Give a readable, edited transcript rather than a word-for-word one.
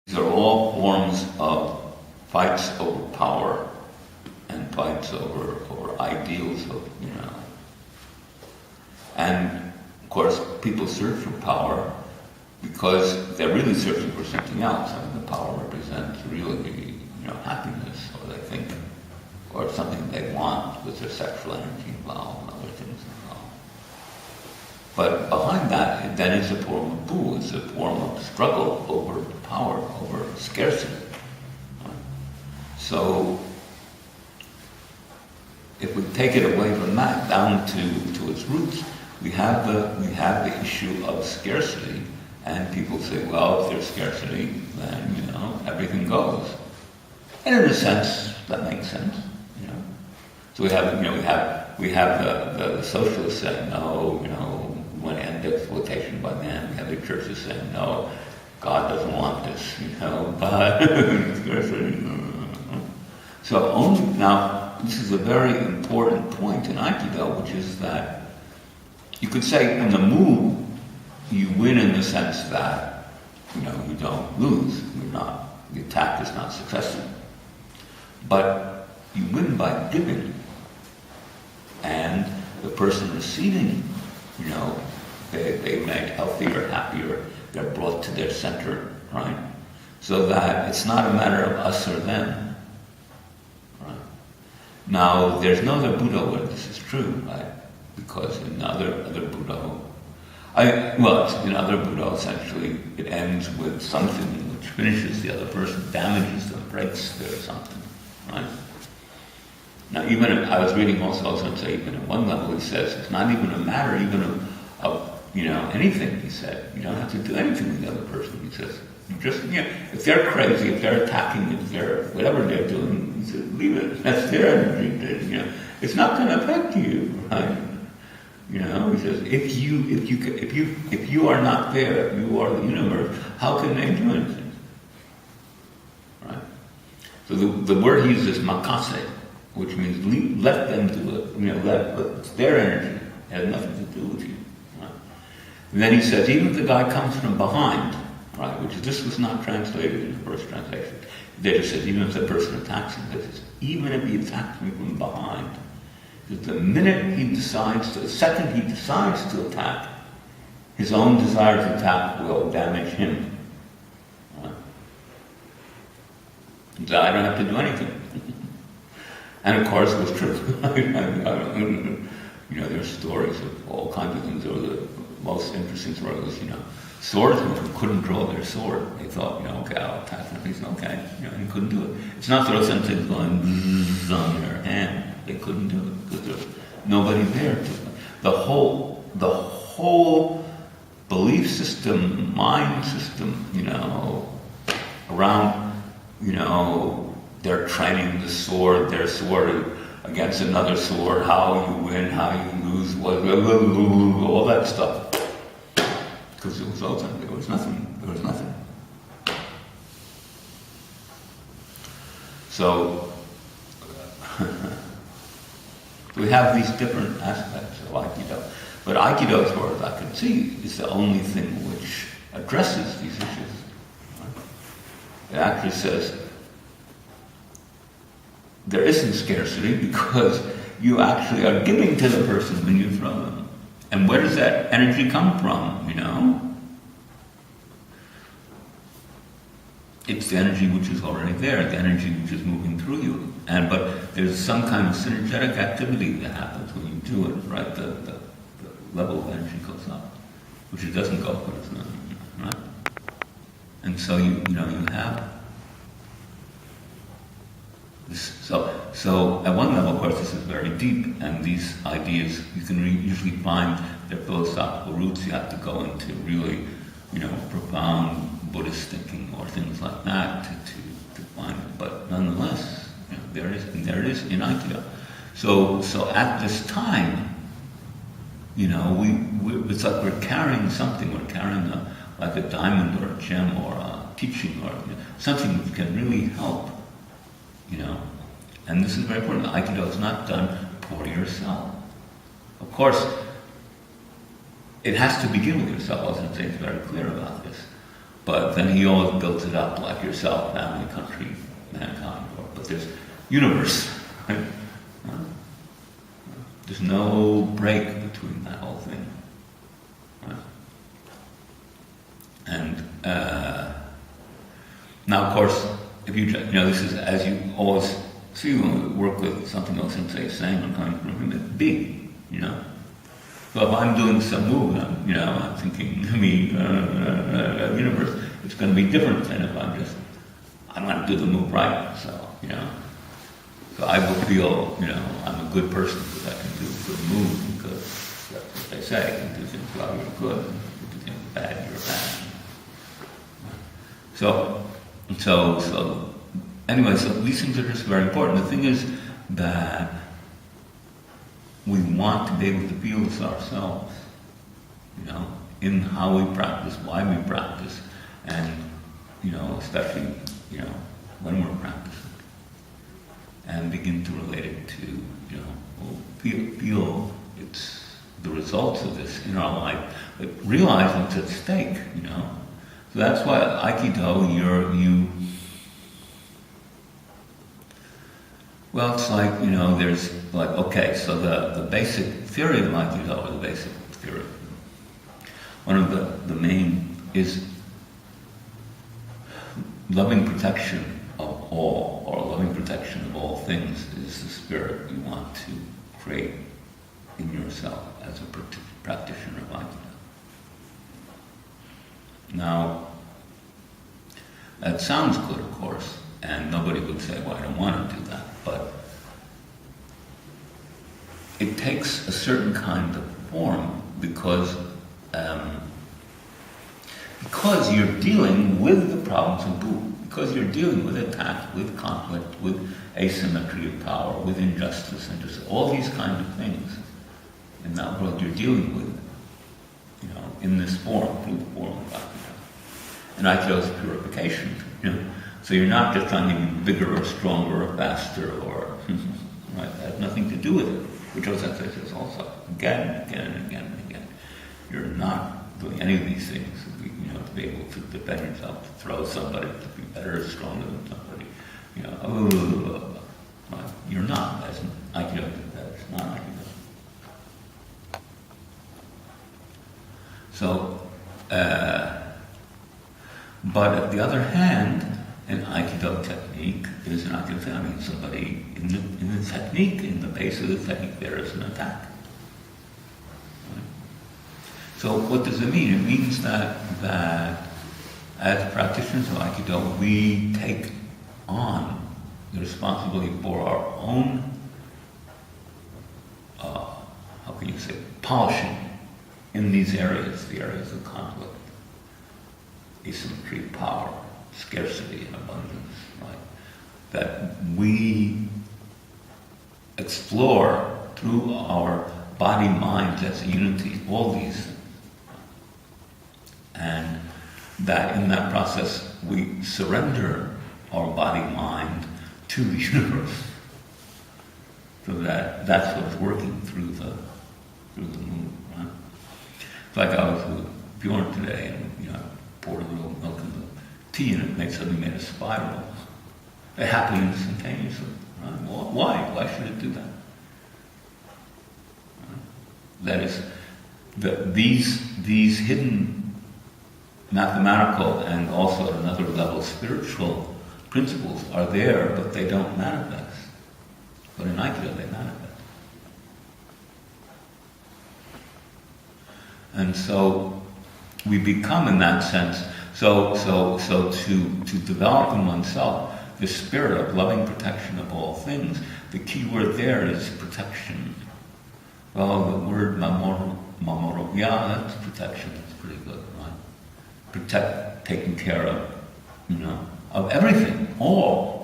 These are all forms of fights over power and fights over ideals of, And, of course, people search for power because they're really searching for something else. I mean, the power represents really, happiness, or they think, or something they want with their sexual energy involved and other things involved. But behind that, then it's a form of bull, it's a form of struggle over power, over scarcity. So, if we take it away from that down to its roots, we have the issue of scarcity, and people say, well, if there's scarcity, then everything goes. And in a sense, that makes sense. So we have the socialists saying no, we want to end exploitation by man. We have the churches saying no, God doesn't want this, but scarcity. So only now, this is a very important point in Aikido, which is that you could say in the move, you win in the sense that, you don't lose. The attack is not successful. But you win by giving. And the person receiving, they make healthier, happier, they're brought to their center, right? So that it's not a matter of us or them. Now, there's no other Buddha where this is true, right? Because in other Buddha, in other Buddha, essentially, it ends with something which finishes the other person, damages them, breaks their something, right? Now, even I was reading also O-Sensei, even at one level, he says it's not even a matter even of anything. He said you don't have to do anything with the other person. He says you just if they're crazy, if they're attacking, if they're whatever they're doing, he says leave it. That's their energy. It's not going to affect you, right? He says if you are not there, you are the universe. How can they do anything? Right. So the word he uses is makase, which means let them do it. It's their energy. It has nothing to do with you. Right? And then he says, even if the guy comes from behind, right, this was not translated in the first translation. They just said, even if the person attacks him, this is, even if he attacks me from behind, the minute the second he decides to attack, his own desire to attack will damage him. Right? So I don't have to do anything. And of course, it was true. There's stories of all kinds of things. There was the most interesting story was, swordsmen who couldn't draw their sword. They thought, okay, I'll attack him. He's okay. He couldn't do it. It's not that something's going on their hand. They couldn't do it because there was nobody there to them. The whole belief system, mind system, around, they're training their sword against another sword, how you win, how you lose, all that stuff. Because it was open, there was nothing. So, we have these different aspects of Aikido. But Aikido, as far as I can see, is the only thing which addresses these issues. It actually says, there isn't scarcity because you actually are giving to the person when you throw them. And where does that energy come from, It's the energy which is already there, the energy which is moving through you. But there's some kind of synergetic activity that happens when you do it, right? The level of energy goes up, which it doesn't go when it's not, right? And so you have this. So at one level, of course, this is very deep, and these ideas you can usually find their philosophical roots. You have to go into really, profound Buddhist thinking or things like that to find it. But nonetheless, there it is in Aikido. So at this time, it's like we're carrying something. We're carrying like a diamond or a gem or a teaching or something which can really help. And this is very important. Aikido is not done for yourself. Of course, it has to begin with yourself. O-Sensei is very clear about this. But then he always builds it up like yourself, family, country, mankind. But there's universe. Right? There's no break between that whole thing. Right? And now, of course, if this is as you always see when we work with something O-Sensei is saying, I'm coming from him, it's big, So if I'm doing some move, I'm thinking, universe, it's going to be different than if I'm going to do the move right, so I will feel, I'm a good person because I can do a good move, because that's what they say, you can do things well, you're good, and you do things bad, you're bad. So anyway, so these things are just very important. The thing is that we want to be able to feel this ourselves, in how we practice, why we practice, and, especially, when we're practicing. And begin to relate it to, feel it's the results of this in our life, but realize what's at stake, So that's why Aikido, well, it's like, there's like, okay, so the basic theory of Aikido, or the basic theory, one of the main is loving protection of all, or loving protection of all things is the spirit you want to create in yourself as a practitioner of Aikido. Now, that sounds good, of course, and nobody would say, well, I don't want to do that, but it takes a certain kind of form because you're dealing with the problems of Buddha, because you're dealing with attack, with conflict, with asymmetry of power, with injustice, and just all these kind of things in that world you're dealing with, in this form, through the form of Aikido. And Aikido is purification, So you're not just trying to be bigger or stronger or faster or, right, that has nothing to do with it, which O-Sensei says also, again and again and again and again. You're not doing any of these things, to be able to defend yourself, to throw somebody, to be better or stronger than somebody, right? You're not, that's Aikido, that's not Aikido. So, but on the other hand, an Aikido technique is an Aikido technique. Somebody in the technique, in the base of the technique, there is an attack. Right? So what does it mean? It means that as practitioners of Aikido, we take on the responsibility for our own, how can you say, polishing in these areas, the areas of conflict, asymmetry, power, scarcity, and abundance, right? That we explore through our body, mind, as a unity, all these things. And that in that process we surrender our body, mind to the universe. So that's what's working through the move, right? It's like I was with Bjorn today, and I poured a little milk in the tea, and it suddenly made a spiral. It happened instantaneously. Right? Well, why? Why should it do that? Right? That is, these hidden mathematical and also at another level spiritual principles are there, but they don't manifest. But in Aikido, they manifest. And so we become, in that sense, so to develop in oneself the spirit of loving protection of all things, the key word there is protection. Well, the word mamoru, yeah, that's protection. That's pretty good, right? Protect, taking care of, of everything, all.